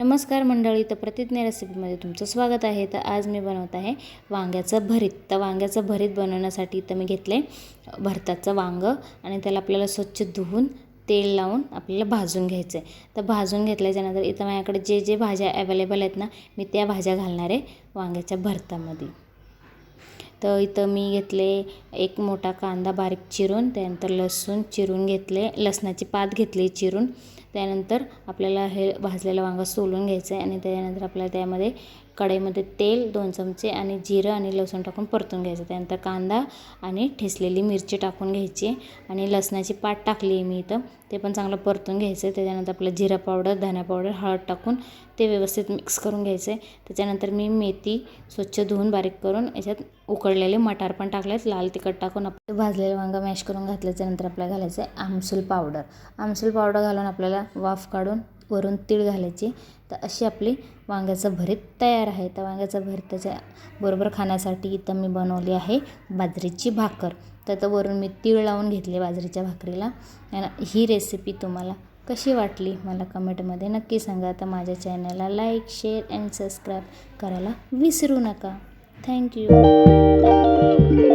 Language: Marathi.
नमस्कार मंडळी, तर प्रतिज्ञा रेसिपीमध्ये तुमचं स्वागत आहे। तर आज मी बनवत आहे वांग्याचं भरीत। तर वांग्याचं भरीत बनवण्यासाठी तर मी घेतले भरताचं वांग आणि त्याला आपल्याला स्वच्छ धुवून तेल लावून आपल्याला भाजून घ्यायचं आहे। तर भाजून घेतल्याच्यानंतर इथं माझ्याकडे जे भाज्या अवेलेबल आहेत ना, मी त्या भाज्या घालणार आहे वांग्याच्या भरतामध्ये। तर इथं मी घेतले एक मोठा कांदा बारीक चिरून, त्यानंतर लसूण चिरून घेतले, लसणाची पात घेतली चिरून। त्यानंतर आपल्याला हे भाजलेलं वांग सोलून घ्यायचं आहे आणि त्यानंतर आपल्याला त्यामध्ये कढईमध्ये तेल 2 चमचे आणि जिरं आणि लसूण टाकून परतून घ्यायचं। त्यानंतर कांदा आणि ठेचलेली मिरची टाकून घ्यायची आणि लसणाची पात टाकली आहे मी इथं, ते पण चांगलं परतून घ्यायचं। त्याच्यानंतर आपलं जिरा पावडर, धना पावडर, हळद टाकून ते व्यवस्थित मिक्स करून घ्यायचं आहे। त्याच्यानंतर मी मेथी स्वच्छ धुवून बारीक करून याच्यात उकडलेले मटार पण टाकलेत, लाल तिखट टाकून आपण भाजलेलं वांग मॅश करून घातल्याच्यानंतर आपल्याला घालायचं आहे आमसूल पावडर। आमसूल पावडर घालून आपल्याला वाफ काढून वरून तीळ घालायची। तर अशी आपली वांग्याचं भरीत तयार आहे। तर वांग्याचं भरीताच्या बरोबर खाण्यासाठी इथं मी बनवली आहे बाजरीची भाकर। तर वरून मी तीळ लावून घेतले बाजरीच्या भाकरीला। ही रेसिपी तुम्हाला कशी वाटली मला कमेंटमध्ये नक्की सांगा। तर माझ्या चॅनलला लाईक, शेअर अँड सबस्क्राईब करायला विसरू नका। थँक्यू।